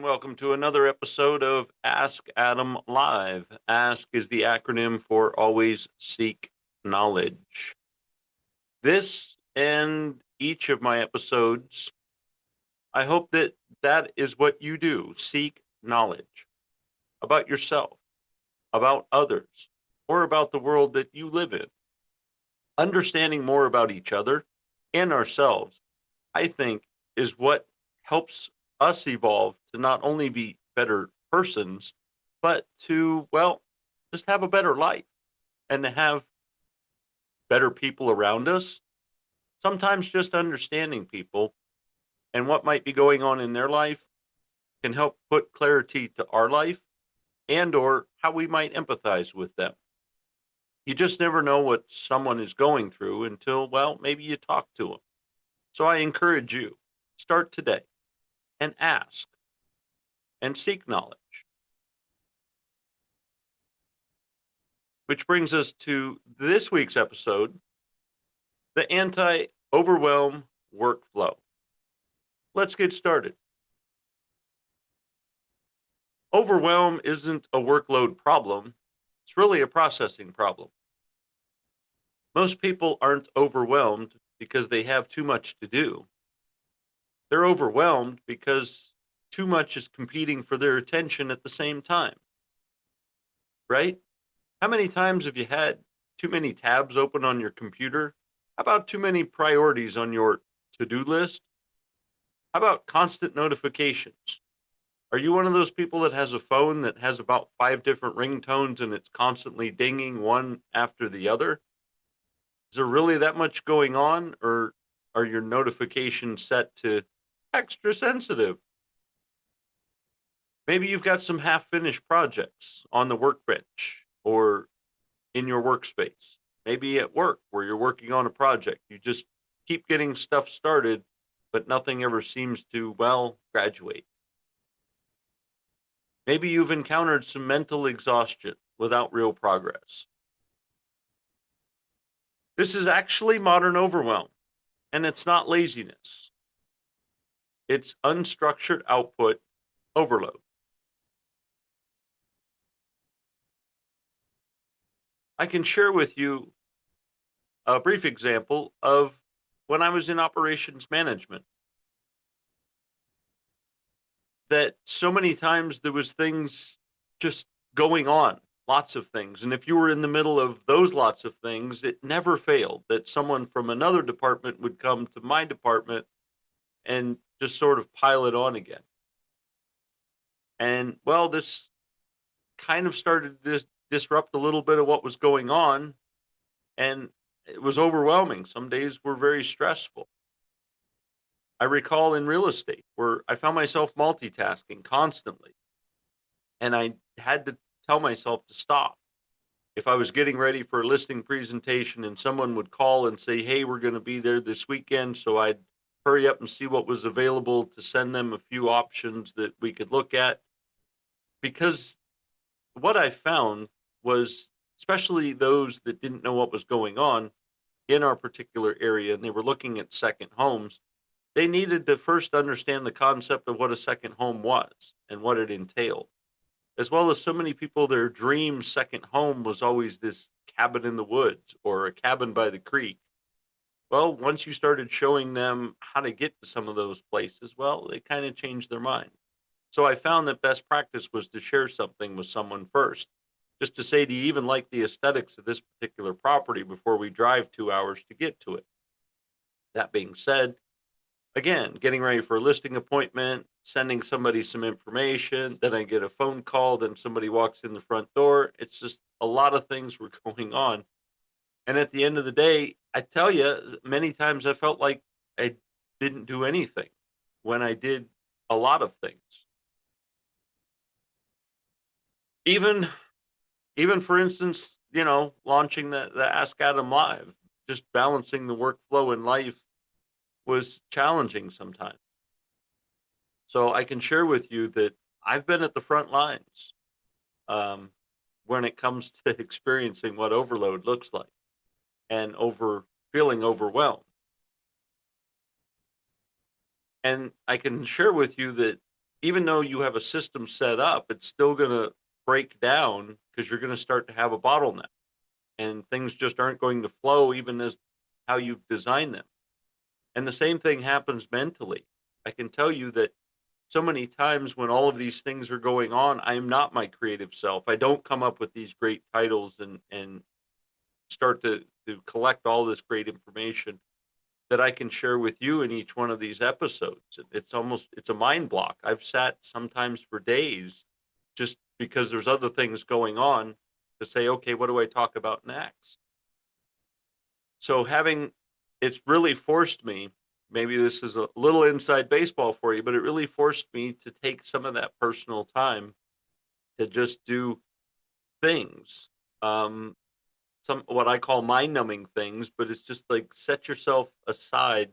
welcome to another episode of Ask Adam Live. Ask is the acronym for Always Seek Knowledge. This and each of my episodes, I hope that that is what you do. Seek knowledge about yourself, about others, or about the world that you live in. Understanding more about each other and ourselves, I think, is what helps us evolve to not only be better persons, but to, well, just have a better life and to have better people around us. Sometimes just understanding people and what might be going on in their life can help put clarity to our life and or how we might empathize with them. You just never know what someone is going through until, well, maybe you talk to them. So I encourage you, start today and ask and seek knowledge. Which brings us to this week's episode, the anti-overwhelm workflow. Let's get started. Overwhelm isn't a workload problem. It's really a processing problem. Most people aren't overwhelmed because they have too much to do. They're overwhelmed because too much is competing for their attention at the same time. Right? How many times have you had too many tabs open on your computer? How about too many priorities on your to-do list? How about constant notifications? Are you one of those people that has a phone that has about 5 different ringtones and it's constantly dinging one after the other? Is there really that much going on, or are your notifications set to extra sensitive? Maybe you've got some half-finished projects on the workbench or in your workspace. Maybe at work where you're working on a project. You just keep getting stuff started, but nothing ever seems to, well, graduate. Maybe you've encountered some mental exhaustion without real progress. This is actually modern overwhelm, and it's not laziness. It's unstructured output overload. I can share with you a brief example of when I was in operations management. That so many times there was things just going on, lots of things. And if you were in the middle of those lots of things, it never failed that someone from another department would come to my department and just sort of pile it on again. And well, this kind of started to disrupt a little bit of what was going on. And it was overwhelming. Some days were very stressful. I recall in real estate where I found myself multitasking constantly, and I had to tell myself to stop. If I was getting ready for a listing presentation and someone would call and say, "Hey, we're going to be there this weekend," so I'd hurry up and see what was available to send them a few options that we could look at. Because what I found was, especially those that didn't know what was going on in our particular area and they were looking at second homes, they needed to first understand the concept of what a second home was and what it entailed. As well as so many people, their dream second home was always this cabin in the woods or a cabin by the creek. Well, once you started showing them how to get to some of those places, well, they kind of changed their mind. So I found that best practice was to share something with someone first, just to say, do you even like the aesthetics of this particular property before we drive 2 hours to get to it? That being said, again, getting ready for a listing appointment, sending somebody some information, then I get a phone call, then somebody walks in the front door. It's just a lot of things were going on. And at the end of the day, I tell you, many times I felt like I didn't do anything when I did a lot of things. Even for instance, launching the Ask Adam Live, just balancing the workflow in life was challenging sometimes. So I can share with you that I've been at the front lines when it comes to experiencing what overload looks like and feeling overwhelmed. And I can share with you that even though you have a system set up, it's still going to break down because you're going to start to have a bottleneck and things just aren't going to flow even as how you've designed them. And the same thing happens mentally. I can tell you that so many times when all of these things are going on, I am not my creative self. I don't come up with these great titles and start to collect all this great information that I can share with you in each one of these episodes. It's a mind block. I've sat sometimes for days just because there's other things going on to say, okay, what do I talk about next? So it's really forced me, maybe this is a little inside baseball for you, but it really forced me to take some of that personal time to just do things. Some what I call mind numbing things, but it's just like set yourself aside,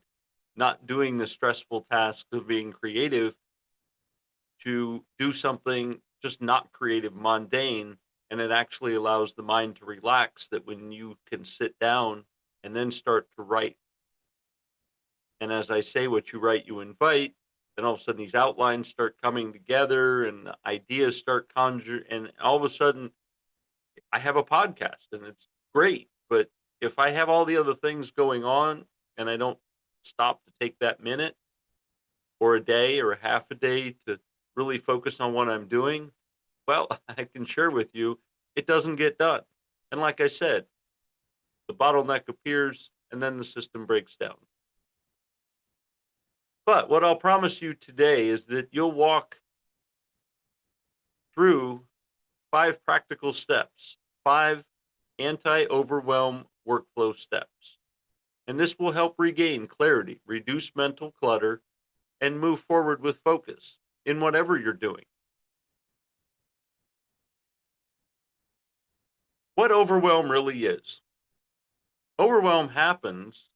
not doing the stressful task of being creative to do something just not creative, mundane, and it actually allows the mind to relax that when you can sit down and then start to write. And as I say, what you write, you invite. Then all of a sudden, these outlines start coming together, and ideas start conjure. And all of a sudden, I have a podcast, and it's great. But if I have all the other things going on, and I don't stop to take that minute or a day or a half a day to really focus on what I'm doing, well, I can share with you, it doesn't get done. And like I said, the bottleneck appears, and then the system breaks down. But what I'll promise you today is that you'll walk through 5 practical steps, 5 anti-overwhelm workflow steps. And this will help regain clarity, reduce mental clutter, and move forward with focus in whatever you're doing. What overwhelm really is. Overwhelm happens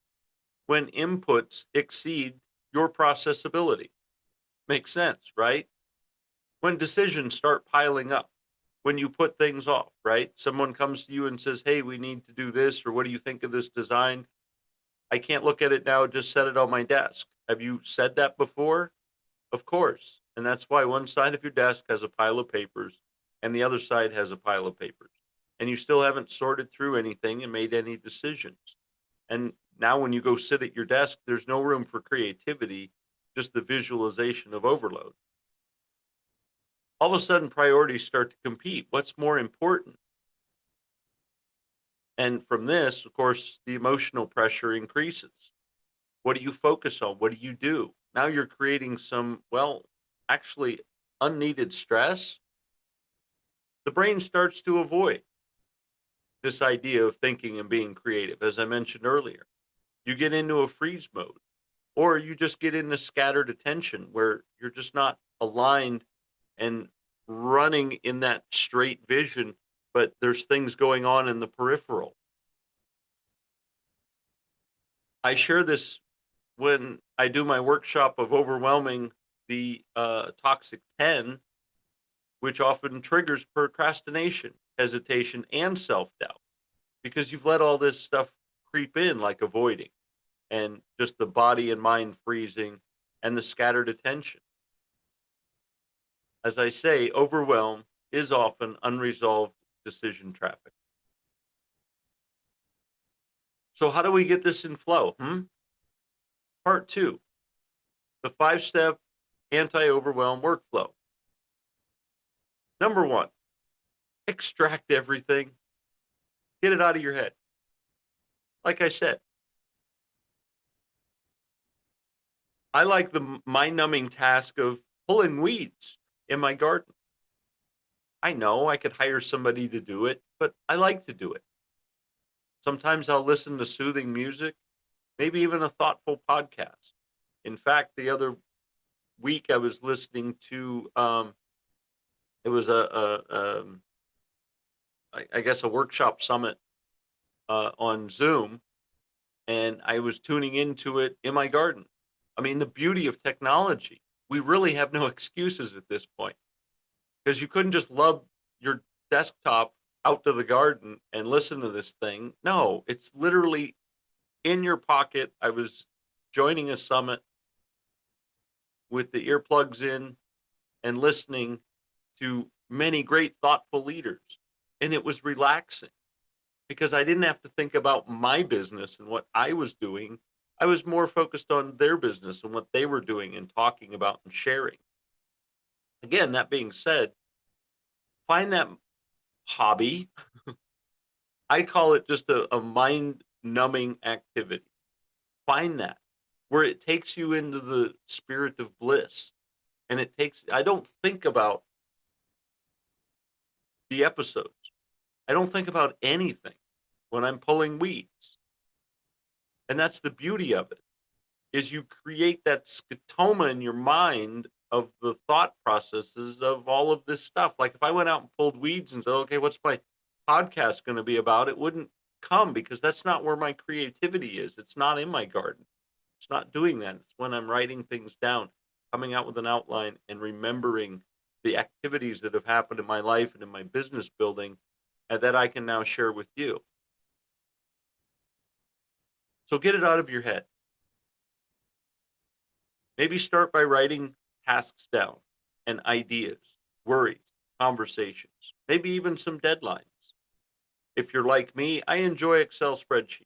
when inputs exceed your processability. Makes sense, right? When decisions start piling up, when you put things off, right? Someone comes to you and says, hey, we need to do this, or what do you think of this design? I can't look at it now, just set it on my desk. Have you said that before? Of course. And that's why one side of your desk has a pile of papers and the other side has a pile of papers. And you still haven't sorted through anything and made any decisions. And now when you go sit at your desk, there's no room for creativity, just the visualization of overload. All of a sudden, priorities start to compete. What's more important? And from this, of course, the emotional pressure increases. What do you focus on? What do you do? Now you're creating some, well, actually unneeded stress. The brain starts to avoid this idea of thinking and being creative, as I mentioned earlier. You get into a freeze mode, or you just get into scattered attention where you're just not aligned and running in that straight vision, but there's things going on in the peripheral. I share this when I do my workshop of overwhelming the toxic 10, which often triggers procrastination, hesitation, and self doubt because you've let all this stuff creep in, like avoiding and just the body and mind freezing and the scattered attention. As I say, overwhelm is often unresolved decision traffic. So, how do we get this in flow? Part 2, the 5-step anti-overwhelm workflow. Number 1, extract everything, get it out of your head. Like I said, I like the mind-numbing task of pulling weeds in my garden. I know I could hire somebody to do it, but I like to do it. Sometimes I'll listen to soothing music, maybe even a thoughtful podcast. In fact, the other week I was listening to it was I guess a workshop summit on Zoom, and I was tuning into it in my garden. I mean, the beauty of technology. We really have no excuses at this point because you couldn't just lug your desktop out to the garden and listen to this thing. No, it's literally in your pocket. I was joining a summit with the earplugs in, and listening to many great, thoughtful leaders. And it was relaxing because I didn't have to think about my business and what I was doing. I was more focused on their business and what they were doing and talking about and sharing. Again, that being said, find that hobby. I call it just a mind numbing activity. Find that where it takes you into the spirit of bliss. And I don't think about the episodes. I don't think about anything when I'm pulling weeds. And that's the beauty of it, is you create that scotoma in your mind of the thought processes of all of this stuff. Like if I went out and pulled weeds and said, okay, what's my podcast going to be about? It wouldn't come because that's not where my creativity is. It's not in my garden. It's not doing that. It's when I'm writing things down, coming out with an outline and remembering the activities that have happened in my life and in my business building and that I can now share with you. So get it out of your head. Maybe start by writing tasks down and ideas, worries, conversations, maybe even some deadlines. If you're like me, I enjoy Excel spreadsheets.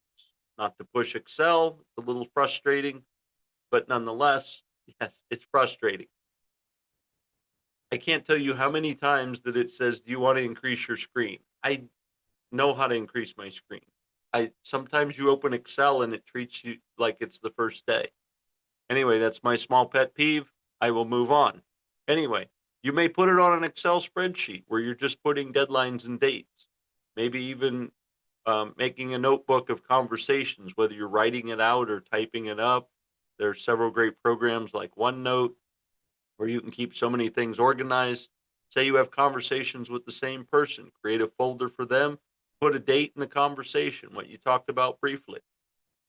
Not to push Excel, it's a little frustrating, but nonetheless, yes, it's frustrating. I can't tell you how many times that it says, do you want to increase your screen? I know how to increase my screen. Sometimes you open Excel and it treats you like it's the first day. Anyway, that's my small pet peeve. I will move on. Anyway, you may put it on an Excel spreadsheet where you're just putting deadlines and dates. Maybe even making a notebook of conversations, whether you're writing it out or typing it up. There are several great programs like OneNote where you can keep so many things organized. Say you have conversations with the same person, create a folder for them, put a date in the conversation, what you talked about briefly.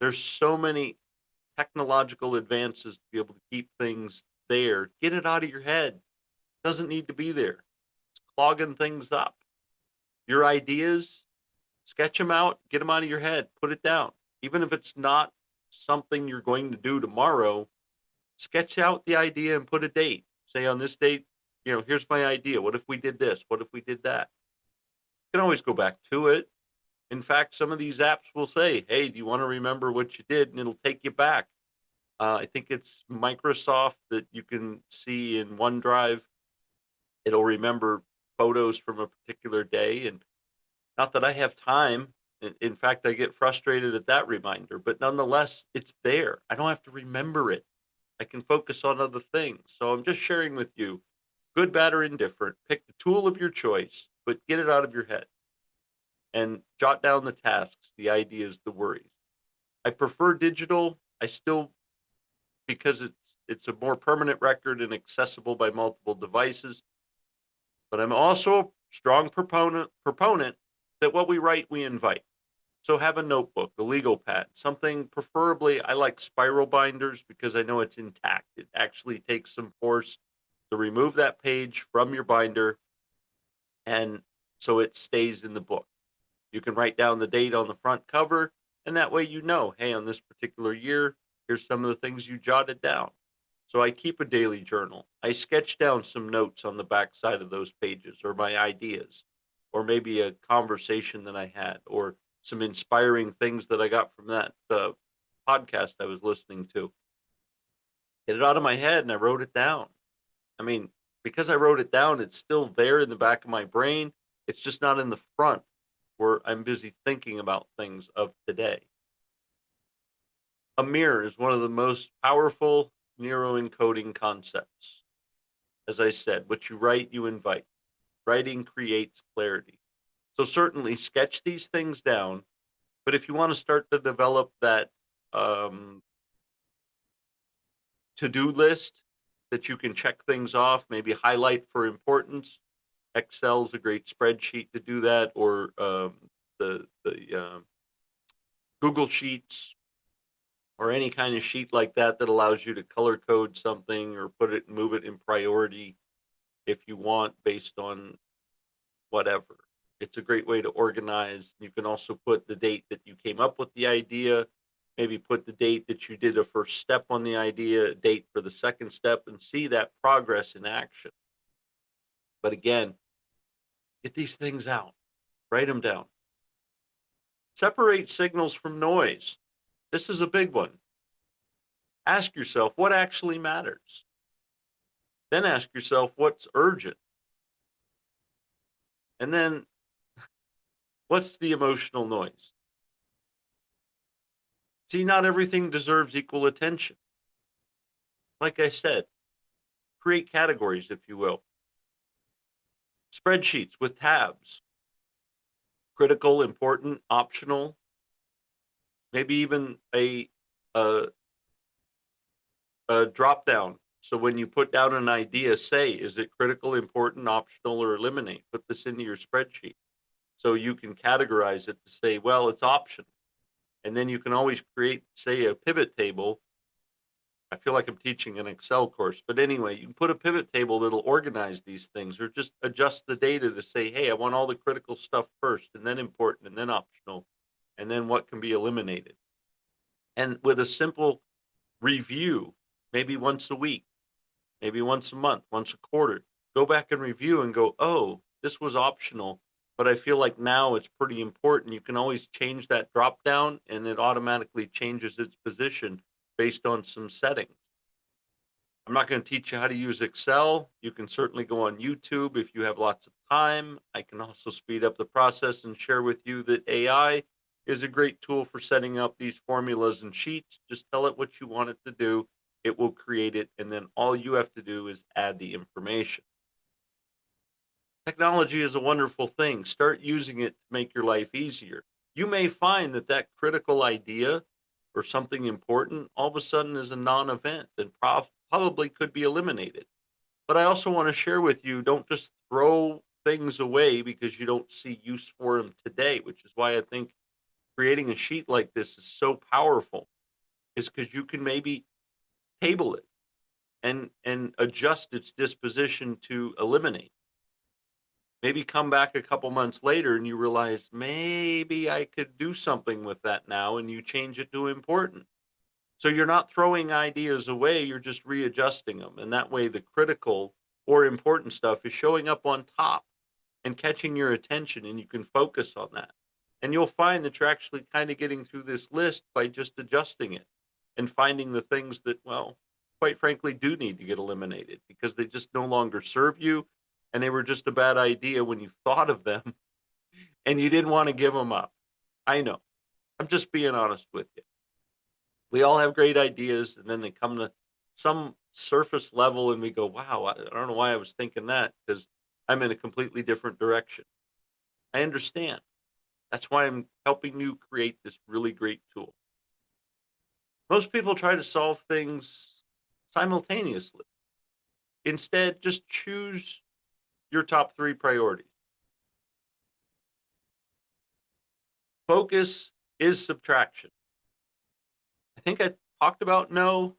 There's so many technological advances to be able to keep things there. Get it out of your head. It doesn't need to be there. It's clogging things up. Your ideas, sketch them out, get them out of your head, put it down. Even if it's not something you're going to do tomorrow, sketch out the idea and put a date. Say on this date, here's my idea. What if we did this? What if we did that? You can always go back to it. In fact, some of these apps will say, hey, do you want to remember what you did? And it'll take you back. I think it's Microsoft that you can see in OneDrive. It'll remember photos from a particular day. And not that I have time. In fact, I get frustrated at that reminder. But nonetheless, it's there. I don't have to remember it. I can focus on other things. So I'm just sharing with you, good, bad, or indifferent. Pick the tool of your choice, but get it out of your head. And jot down the tasks, the ideas, the worries. I prefer digital. I still, because it's a more permanent record and accessible by multiple devices. But I'm also a strong proponent that what we write, we invite. So have a notebook, a legal pad, something preferably, I like spiral binders because I know it's intact. It actually takes some force to remove that page from your binder, and so it stays in the book. You can write down the date on the front cover, and that way hey, on this particular year, here's some of the things you jotted down. So I keep a daily journal. I sketch down some notes on the back side of those pages, or my ideas, or maybe a conversation that I had, or some inspiring things that I got from that podcast I was listening to. Get it out of my head, and I wrote it down. I mean, because I wrote it down, it's still there in the back of my brain. It's just not in the front where I'm busy thinking about things of today. A mirror is one of the most powerful neuroencoding concepts. As I said, what you write, you invite. Writing creates clarity. So certainly sketch these things down. But if you want to start to develop that to-do list that you can check things off, maybe highlight for importance, Excel's a great spreadsheet to do that, or the Google Sheets, or any kind of sheet like that that allows you to color code something or move it in priority if you want based on whatever. It's a great way to organize. You can also put the date that you came up with the idea, maybe put the date that you did a first step on the idea, a date for the second step, and see that progress in action. But again, get these things out, write them down. Separate signals from noise. This is a big one. Ask yourself what actually matters. Then ask yourself what's urgent. And then what's the emotional noise? See, not everything deserves equal attention. Like I said, create categories, if you will. Spreadsheets with tabs: critical, important, optional, maybe even a, a drop down. So when you put down an idea, say, is it critical, important, optional, or eliminate? Put this into your spreadsheet so you can categorize it to say, well, it's optional. And then you can always create, say, a pivot table. I feel like I'm teaching an Excel course, but anyway, you can put a pivot table that'll organize these things, or just adjust the data to say, hey, I want all the critical stuff first, and then important, and then optional, and then what can be eliminated. And with a simple review, maybe once a week, maybe once a month, once a quarter, go back and review and go, oh, this was optional, but I feel like now it's pretty important. You can always change that drop down, and it automatically changes its position based on some settings. I'm not going to teach you how to use Excel. You can certainly go on YouTube if you have lots of time. I can also speed up the process and share with you that AI is a great tool for setting up these formulas and sheets. Just tell it what you want it to do. It will create it. And then all you have to do is add the information. Technology is a wonderful thing. Start using it to make your life easier. You may find that that critical idea or something important all of a sudden is a non-event and probably could be eliminated. But I also want to share with you, don't just throw things away because you don't see use for them today, which is why I think creating a sheet like this is so powerful, is because you can maybe table it and adjust its disposition to eliminate. Maybe come back a couple months later and you realize maybe I could do something with that now, and you change it to important. So you're not throwing ideas away, you're just readjusting them. And that way, the critical or important stuff is showing up on top and catching your attention, and you can focus on that. And you'll find that you're actually kind of getting through this list by just adjusting it and finding the things that, well, quite frankly, do need to get eliminated because they just no longer serve you, and they were just a bad idea when you thought of them and you didn't want to give them up. I know. I'm just being honest with you. We all have great ideas, and then they come to some surface level and we go, wow, I don't know why I was thinking that, because I'm in a completely different direction. I understand. That's why I'm helping you create this really great tool. Most people try to solve things simultaneously. Instead, just choose your top 3 priorities. Focus is subtraction. I think I talked about no.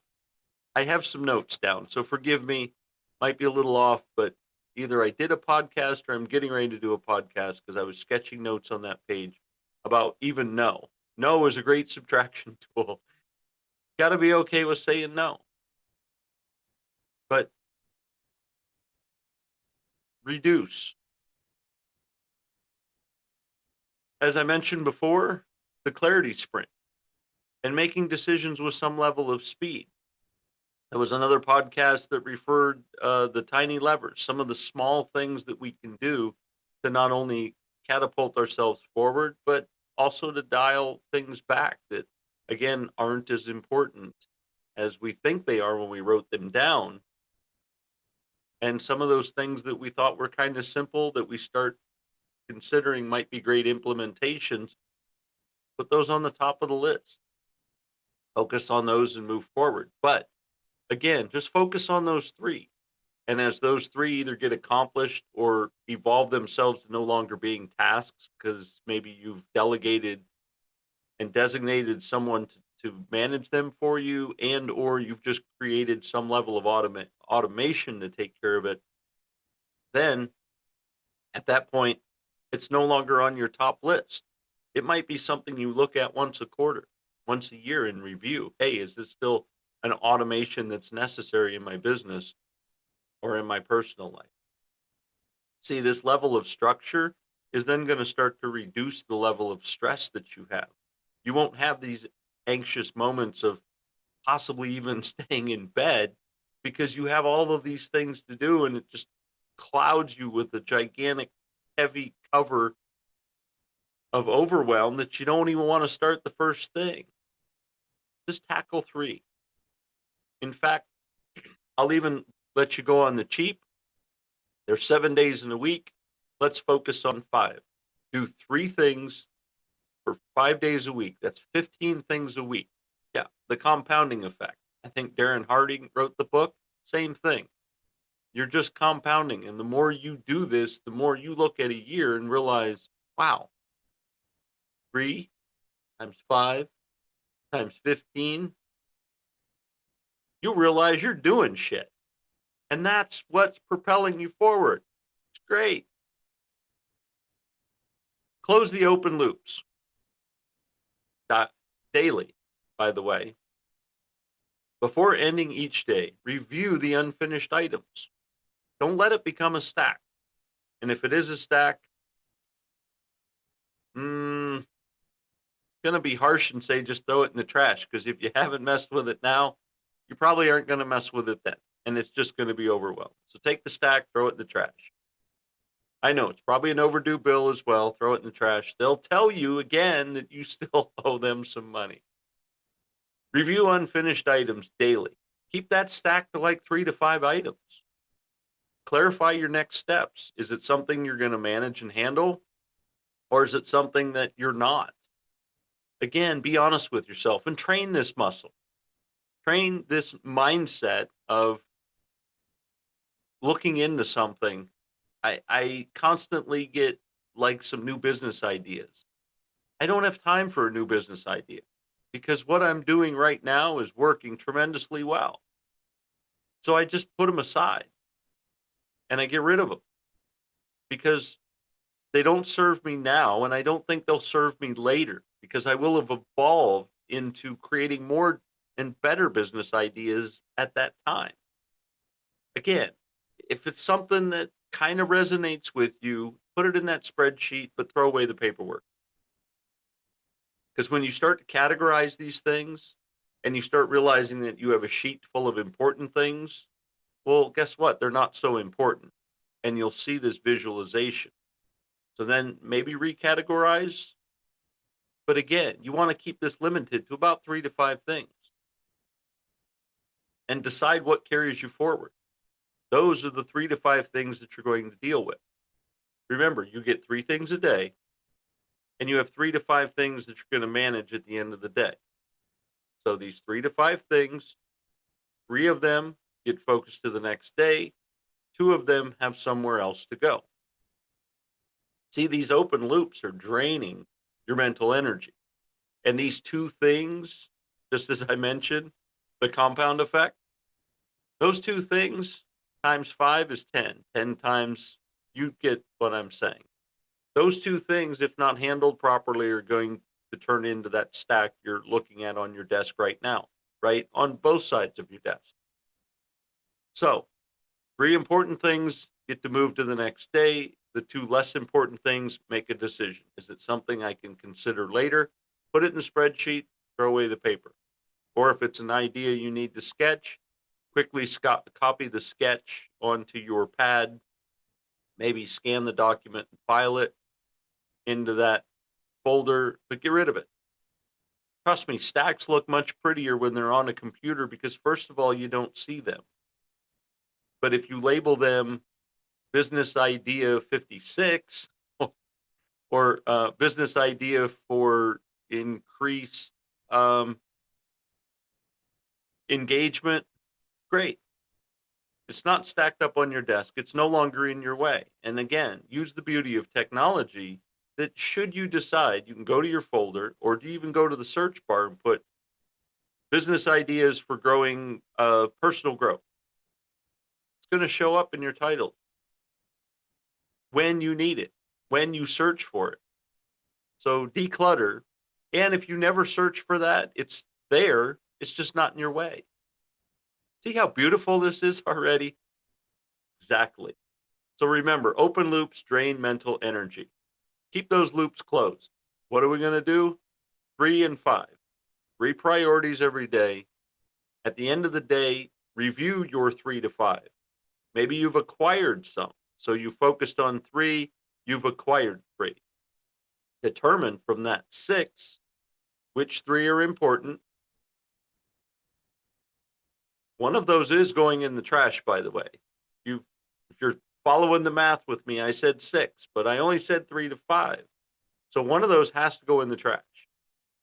I have some notes down, so forgive me. Might be a little off, but either I did a podcast or I'm getting ready to do a podcast because I was sketching notes on that page about even no. No is a great subtraction tool. Got to be okay with saying no. But reduce. As I mentioned before, the clarity sprint and making decisions with some level of speed. There was another podcast that referred the tiny levers, some of the small things that we can do to not only catapult ourselves forward, but also to dial things back that, again, aren't as important as we think they are when we wrote them down. And some of those things that we thought were kind of simple that we start considering might be great implementations, put those on the top of the list. Focus on those and move forward. But again, just focus on those 3. And as those 3 either get accomplished or evolve themselves to no longer being tasks, because maybe you've delegated and designated someone to manage them for you, and or you've just created some level of automation to take care of it, then at that point, it's no longer on your top list. It might be something you look at once a quarter, once a year, and review. Hey, is this still an automation that's necessary in my business or in my personal life? See, this level of structure is then going to start to reduce the level of stress that you have. You won't have these anxious moments of possibly even staying in bed because you have all of these things to do, and it just clouds you with a gigantic, heavy cover of overwhelm that you don't even want to start the first thing. Just tackle 3. In fact, I'll even let you go on the cheap. There's 7 days in a week. Let's focus on 5. Do 3 things for 5 days a week. That's 15 things a week. Yeah, the compounding effect. I think Darren Harding wrote the book. Same thing. You're just compounding. And the more you do this, the more you look at a year and realize, wow, 3 times 5 times 15, you realize you're doing shit. And that's what's propelling you forward. It's great. Close the open loops. Daily, by the way. Before ending each day, review the unfinished items. Don't let it become a stack. And if it is a stack, it's going to be harsh and say just throw it in the trash, because if you haven't messed with it now, you probably aren't going to mess with it then. And it's just going to be overwhelmed. So take the stack, throw it in the trash. I know it's probably an overdue bill as well. Throw it in the trash. They'll tell you again that you still owe them some money. Review unfinished items daily. Keep that stack to like 3 to 5 items. Clarify your next steps. Is it something you're going to manage and handle? Or is it something that you're not? Again, be honest with yourself and train this muscle. Train this mindset of looking into something. I constantly get like some new business ideas. I don't have time for a new business idea because what I'm doing right now is working tremendously well. So I just put them aside and I get rid of them because they don't serve me now, and I don't think they'll serve me later because I will have evolved into creating more and better business ideas at that time. Again, if it's something that kind of resonates with you, put it in that spreadsheet, but throw away the paperwork. Because when you start to categorize these things and you start realizing that you have a sheet full of important things, well, guess what? They're not so important. And you'll see this visualization. So then maybe recategorize. But again, you want to keep this limited to about 3 to 5 things and decide what carries you forward. Those are the 3 to 5 things that you're going to deal with. Remember, you get 3 things a day, and you have 3 to 5 things that you're going to manage at the end of the day. So these 3 to 5 things, 3 of them get focused to the next day. 2 of them have somewhere else to go. See, these open loops are draining your mental energy. And these 2 things, just as I mentioned, the compound effect, those 2 things times 5 is 10. 10 times, you get what I'm saying. Those 2 things, if not handled properly, are going to turn into that stack you're looking at on your desk right now, right? On both sides of your desk. So 3 important things get to move to the next day. The 2 less important things, make a decision. Is it something I can consider later? Put it in the spreadsheet, throw away the paper. Or if it's an idea you need to sketch, quickly copy the sketch onto your pad, maybe scan the document and file it into that folder, but get rid of it. Trust me, stacks look much prettier when they're on a computer because, first of all, you don't see them. But if you label them business idea 56 or business idea for increased engagement, great. It's not stacked up on your desk. It's no longer in your way. And again, use the beauty of technology that should you decide, you can go to your folder or do you even go to the search bar and put business ideas for growing personal growth. It's going to show up in your title when you need it, when you search for it. So declutter. And if you never search for that, it's there. It's just not in your way. See how beautiful this is already? Exactly. So remember, open loops drain mental energy. Keep those loops closed. What are we going to do? 3 and 5. 3 priorities every day. At the end of the day, review your 3 to 5. Maybe you've acquired some. So you focused on 3, you've acquired 3. Determine from that 6 which 3 are important. One of those is going in the trash, by the way. If you're following the math with me, I said 6, but I only said 3 to 5. So one of those has to go in the trash.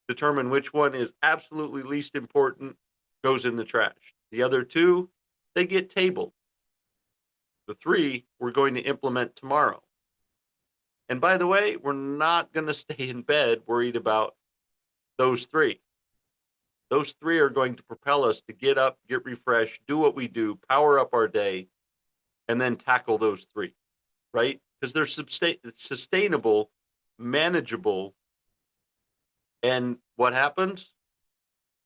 Determine which one is absolutely least important, goes in the trash. The other 2, they get tabled. The 3 we're going to implement tomorrow. And by the way, we're not going to stay in bed worried about those 3. Those 3 are going to propel us to get up, get refreshed, do what we do, power up our day, and then tackle those 3, right? Because they're sustainable, manageable. And what happens?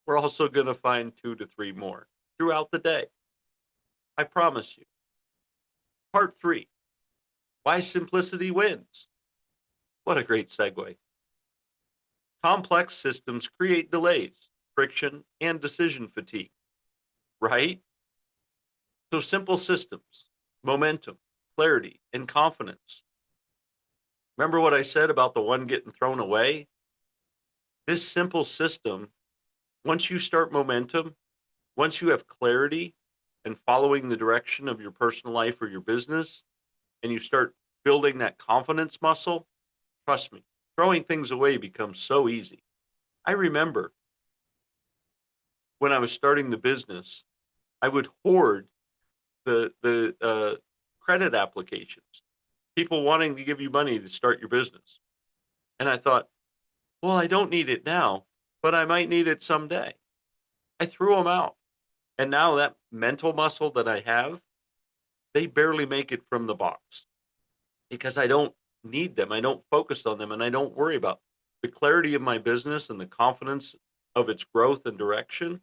We're also going to find 2 to 3 more throughout the day. I promise you. Part 3, why simplicity wins. What a great segue. Complex systems create delays, friction, and decision fatigue, right? So simple systems, momentum, clarity, and confidence. Remember what I said about the one getting thrown away? This simple system, once you start momentum, once you have clarity and following the direction of your personal life or your business, and you start building that confidence muscle, trust me, throwing things away becomes so easy. I remember when I was starting the business, I would hoard the credit applications, people wanting to give you money to start your business. And I thought, well, I don't need it now, but I might need it someday. I threw them out. And now that mental muscle that I have, they barely make it from the box because I don't need them. I don't focus on them and I don't worry about the clarity of my business and the confidence of its growth and direction.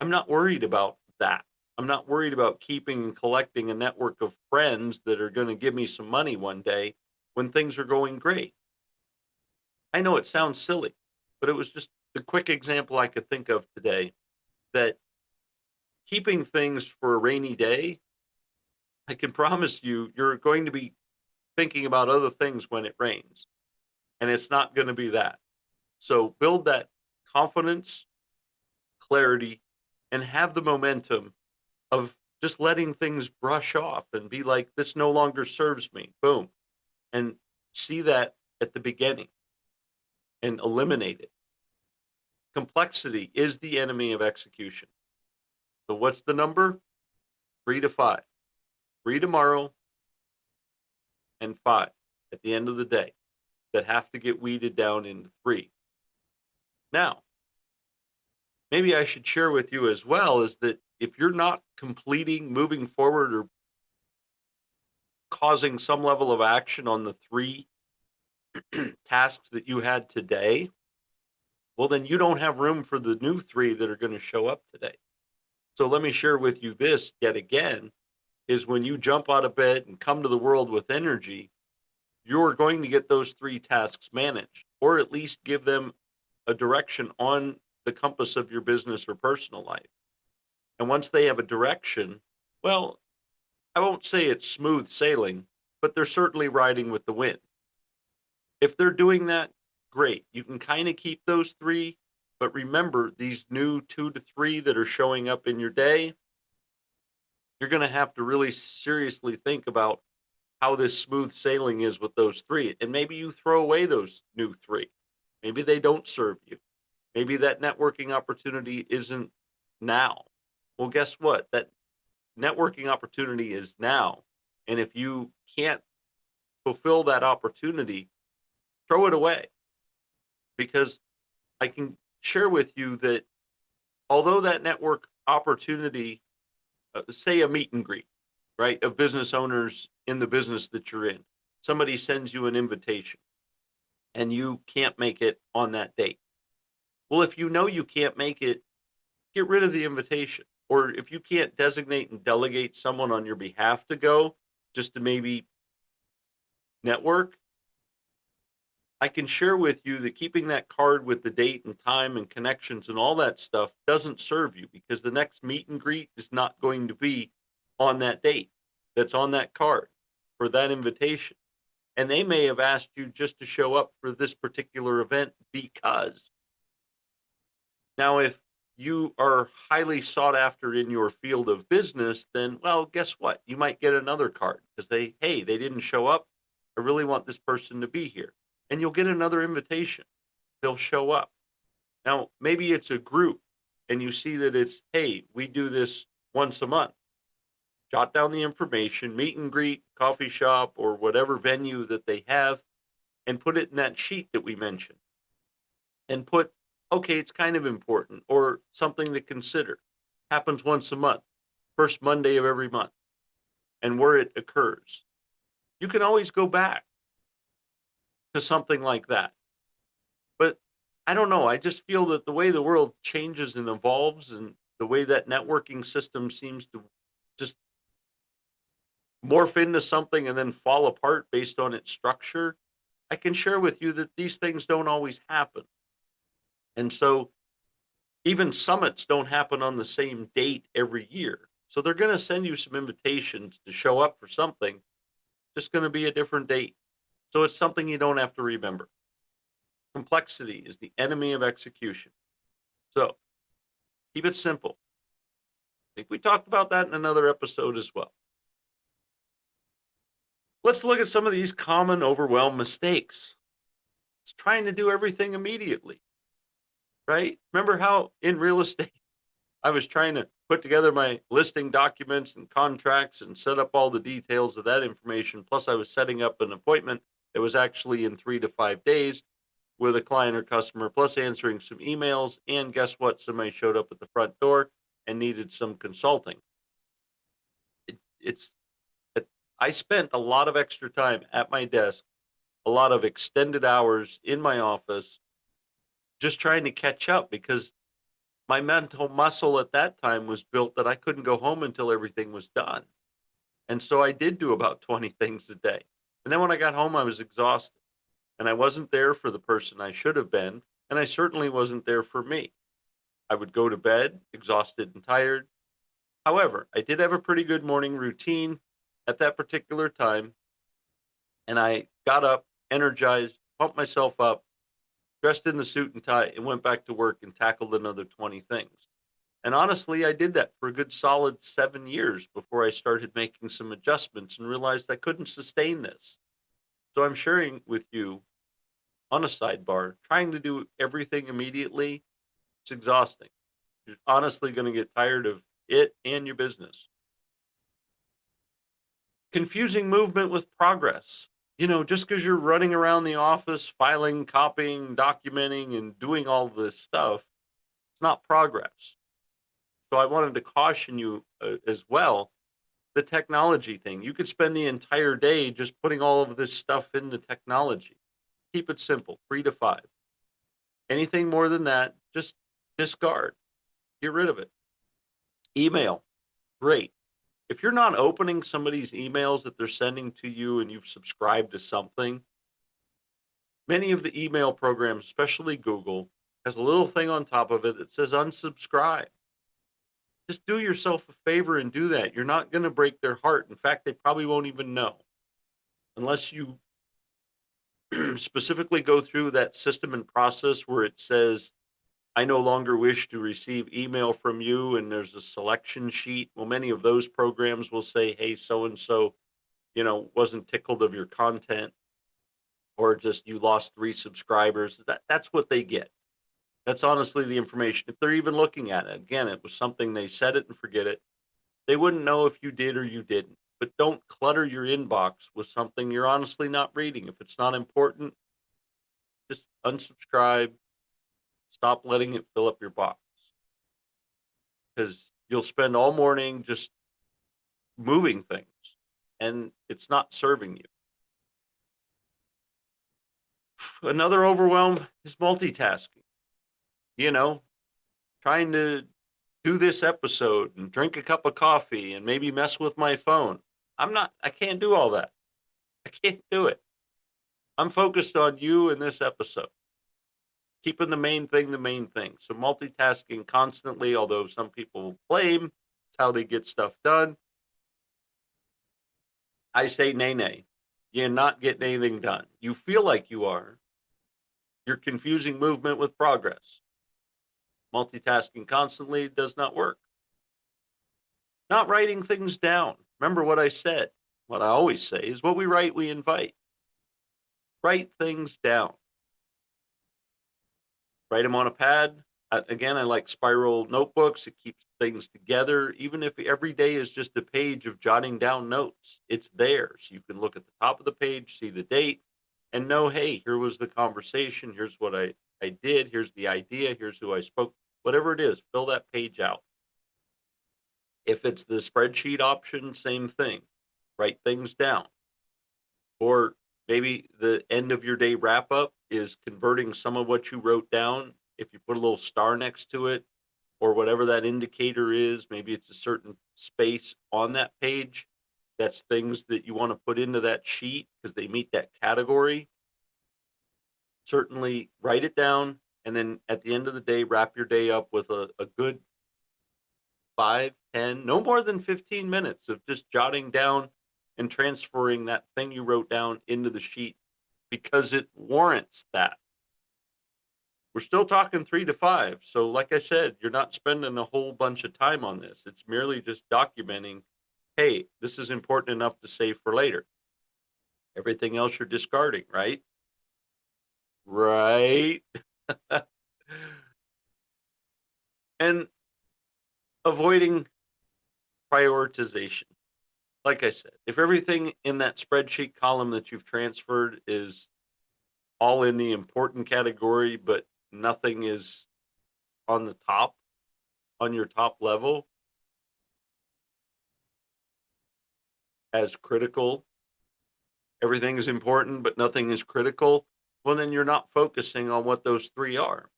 I'm not worried about that. I'm not worried about keeping and collecting a network of friends that are going to give me some money one day when things are going great. I know it sounds silly, but it was just the quick example I could think of today that keeping things for a rainy day, I can promise you, you're going to be thinking about other things when it rains, and it's not going to be that. So build that confidence, clarity, and have the momentum of just letting things brush off and be like, this no longer serves me. Boom. And see that at the beginning and eliminate it. Complexity is the enemy of execution. So what's the number? 3 to 5. 3 tomorrow and 5 at the end of the day that have to get weeded down into 3. Now, maybe I should share with you as well is that if you're not completing, moving forward, or causing some level of action on the 3 tasks that you had today, well, then you don't have room for the new 3 that are going to show up today. So let me share with you this yet again, is when you jump out of bed and come to the world with energy, you're going to get those 3 tasks managed, or at least give them a direction on the compass of your business or personal life. And once they have a direction, well, I won't say it's smooth sailing, but they're certainly riding with the wind. If they're doing that, great. You can kind of keep those 3, but remember these new 2 to 3 that are showing up in your day, you're going to have to really seriously think about how this smooth sailing is with those 3. And maybe you throw away those new 3. Maybe they don't serve you. Maybe that networking opportunity isn't now. Well, guess what? That networking opportunity is now. And if you can't fulfill that opportunity, throw it away. Because I can share with you that although that network opportunity, say a meet and greet, right, of business owners in the business that you're in, somebody sends you an invitation and you can't make it on that date. Well, if you know you can't make it, get rid of the invitation. Or if you can't designate and delegate someone on your behalf to go, just to maybe network, I can share with you that keeping that card with the date and time and connections and all that stuff doesn't serve you, because the next meet and greet is not going to be on that date that's on that card for that invitation. And they may have asked you just to show up for this particular event because. Now, if you are highly sought after in your field of business, then, well, guess what? You might get another card because hey, they didn't show up. I really want this person to be here. And you'll get another invitation. They'll show up. Now, maybe it's a group and you see that it's, hey, we do this once a month. Jot down the information, meet and greet, coffee shop, or whatever venue that they have, and put it in that sheet that we mentioned. And put, okay, it's kind of important or something to consider. Happens once a month, first Monday of every month, and where it occurs. You can always go back to something like that. But I don't know. I just feel that the way the world changes and evolves, and the way that networking system seems to just morph into something and then fall apart based on its structure, I can share with you that these things don't always happen. And so even summits don't happen on the same date every year. So they're going to send you some invitations to show up for something, just going to be a different date. So it's something you don't have to remember. Complexity is the enemy of execution. So keep it simple. I think we talked about that in another episode as well. Let's look at some of these common overwhelm mistakes. It's trying to do everything immediately, right? Remember how in real estate, I was trying to put together my listing documents and contracts and set up all the details of that information. Plus, I was setting up an appointment that was actually in 3 to 5 days with a client or customer, plus answering some emails. And guess what? Somebody showed up at the front door and needed some consulting. It's I spent a lot of extra time at my desk, a lot of extended hours in my office, just trying to catch up, because my mental muscle at that time was built that I couldn't go home until everything was done. And so I did do about 20 things a day. And then when I got home, I was exhausted, and I wasn't there for the person I should have been. And I certainly wasn't there for me. I would go to bed exhausted and tired. However, I did have a pretty good morning routine at that particular time. And I got up, energized, pumped myself up, dressed in the suit and tie, and went back to work and tackled another 20 things. And honestly, I did that for a good solid 7 years before I started making some adjustments and realized I couldn't sustain this. So I'm sharing with you on a sidebar, trying to do everything immediately, it's exhausting. You're honestly going to get tired of it and your business. Confusing movement with progress. Just because you're running around the office, filing, copying, documenting, and doing all this stuff, it's not progress. So I wanted to caution you as well, the technology thing. You could spend the entire day just putting all of this stuff into technology. Keep it simple, 3 to 5. Anything more than that, just discard. Get rid of it. Email, great. If you're not opening somebody's emails that they're sending to you and you've subscribed to something, many of the email programs, especially Google, has a little thing on top of it that says unsubscribe. Just do yourself a favor and do that. You're not going to break their heart. In fact, they probably won't even know unless you specifically go through that system and process where it says, I no longer wish to receive email from you, and there's a selection sheet. Well, many of those programs will say, hey, so-and-so, wasn't tickled of your content, or just you lost 3 subscribers. That's what they get. That's honestly the information. If they're even looking at it, again, it was something they set it and forget it. They wouldn't know if you did or you didn't. But don't clutter your inbox with something you're honestly not reading. If it's not important, just unsubscribe. Stop letting it fill up your box, because you'll spend all morning just moving things and it's not serving you. Another overwhelm is multitasking. Trying to do this episode and drink a cup of coffee and maybe mess with my phone. I can't do all that. I can't do it. I'm focused on you in this episode, keeping the main thing the main thing. So multitasking constantly, although some people claim it's how they get stuff done. I say nay, nay. You're not getting anything done. You feel like you are. You're confusing movement with progress. Multitasking constantly does not work. Not writing things down. Remember what I said. What I always say is what we write, we invite. Write things down. Write them on a pad. Again, I like spiral notebooks. It keeps things together. Even if every day is just a page of jotting down notes, it's there. So you can look at the top of the page, see the date, and know, hey, here was the conversation. Here's what I did. Here's the idea. Here's who I spoke. Whatever it is, fill that page out. If it's the spreadsheet option, same thing. Write things down. Or maybe the end of your day wrap up is converting some of what you wrote down. If you put a little star next to it, or whatever that indicator is, maybe it's a certain space on that page. That's things that you want to put into that sheet because they meet that category. Certainly write it down. And then at the end of the day, wrap your day up with a good 5, 10, no more than 15 minutes of just jotting down and transferring that thing you wrote down into the sheet because it warrants that. We're still talking 3 to 5. So, like I said, you're not spending a whole bunch of time on this. It's merely just documenting, hey, this is important enough to save for later. Everything else you're discarding, right? Right. And avoiding prioritization. Like I said, if everything in that spreadsheet column that you've transferred is all in the important category, but nothing is on the top, on your top level as critical, everything is important, but nothing is critical, well, then you're not focusing on what those 3 are.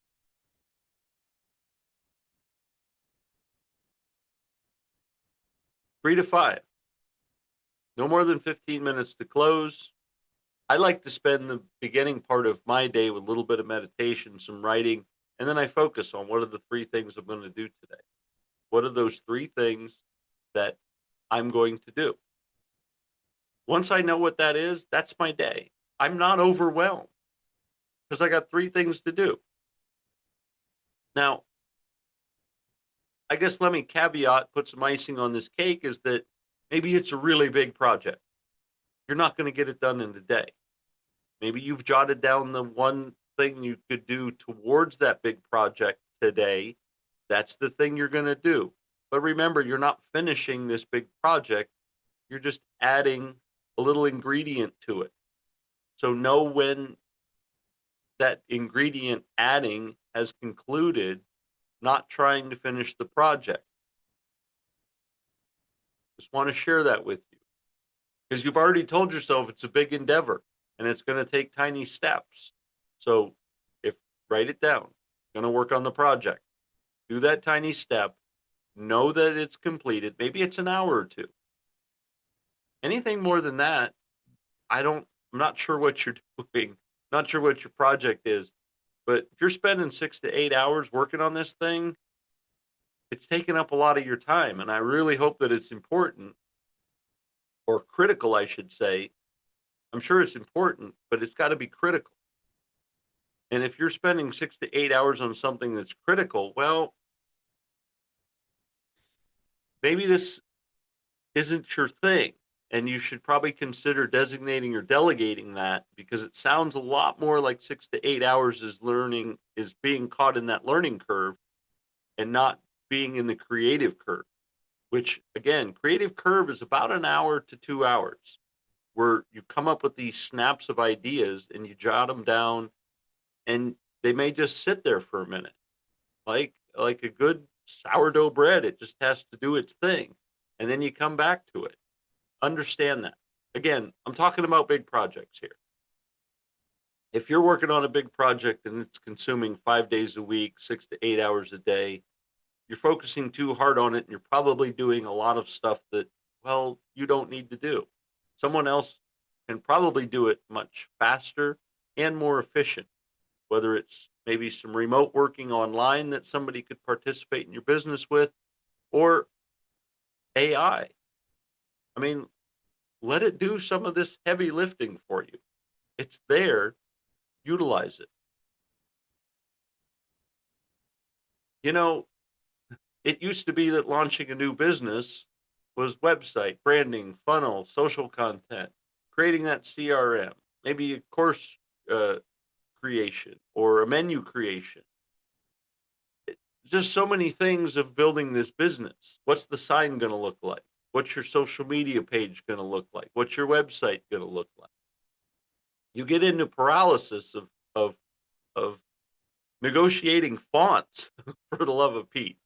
Three to 5. No more than 15 minutes to close. I like to spend the beginning part of my day with a little bit of meditation, some writing, and then I focus on what are the 3 things I'm going to do today. What are those 3 things that I'm going to do? Once I know what that is, that's my day. I'm not overwhelmed because I got 3 things to do. Now, I guess let me caveat, put some icing on this cake, is that maybe it's a really big project. You're not going to get it done in a day. Maybe you've jotted down the one thing you could do towards that big project today. That's the thing you're going to do. But remember, you're not finishing this big project. You're just adding a little ingredient to it. So know when that ingredient adding has concluded, not trying to finish the project. Just want to share that with you because you've already told yourself it's a big endeavor and it's going to take tiny steps. So if write it down, going to work on the project, do that tiny step, know that it's completed. Maybe it's an hour or 2. Anything more than that, I'm not sure what you're doing, not sure what your project is, but if you're spending 6 to 8 hours working on this thing, it's taking up a lot of your time. And I really hope that it's important or critical, I should say. I'm sure it's important, but it's got to be critical. And if you're spending 6 to 8 hours on something that's critical, well, maybe this isn't your thing. And you should probably consider designating or delegating that because it sounds a lot more like 6 to 8 hours is being caught in that learning curve and not being in the creative curve, which again, creative curve is about an hour to 2 hours where you come up with these snaps of ideas and you jot them down and they may just sit there for a minute. Like a good sourdough bread, it just has to do its thing. And then you come back to it. Understand that. Again, I'm talking about big projects here. If you're working on a big project and it's consuming 5 days a week, 6 to 8 hours a day, you're focusing too hard on it and you're probably doing a lot of stuff that well, you don't need to do. Someone else can probably do it much faster and more efficient, whether it's maybe some remote working online that somebody could participate in your business with, or AI. I mean, let it do some of this heavy lifting for you. It's there, utilize it. You know, it used to be that launching a new business was website, branding, funnel, social content, creating that CRM, maybe a course uh, creation or a menu creation. Just so many things of building this business. What's the sign going to look like? What's your social media page going to look like? What's your website going to look like? You get into paralysis of negotiating fonts for the love of Pete.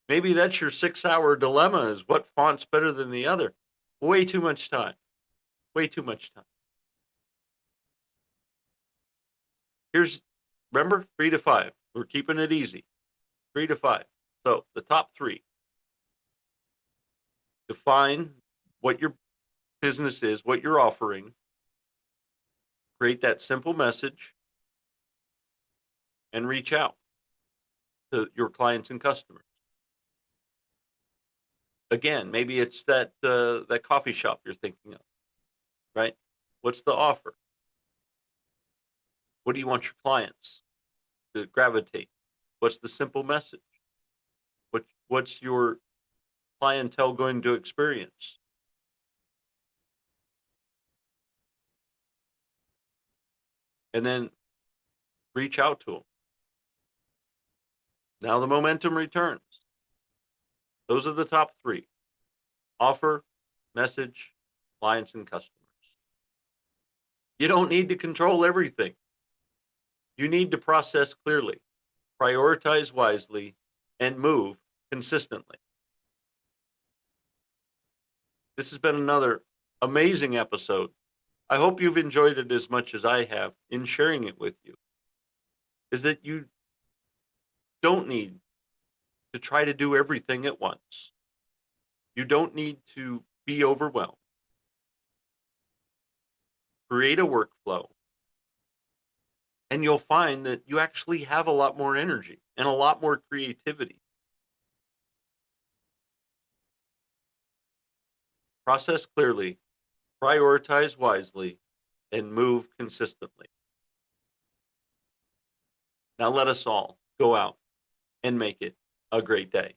Maybe that's your 6 hour dilemma is what font's better than the other. Way too much time. Way too much time. Here's, remember, 3 to 5. We're keeping it easy. 3 to 5. So the top three: define what your business is, what you're offering, create that simple message, and reach out to your clients and customers. Again, maybe it's that coffee shop you're thinking of, right? What's the offer? What do you want your clients to gravitate? What's the simple message? What's your clientele going to experience? And then reach out to them. Now the momentum returns. Those are the top three: offer, message, clients, and customers. You don't need to control everything. You need to process clearly, prioritize wisely, and move consistently. This has been another amazing episode. I hope you've enjoyed it as much as I have in sharing it with you. Is that you don't need to try to do everything at once. You don't need to be overwhelmed. Create a workflow, and you'll find that you actually have a lot more energy and a lot more creativity. Process clearly, prioritize wisely, and move consistently. Now let us all go out and make it a great day.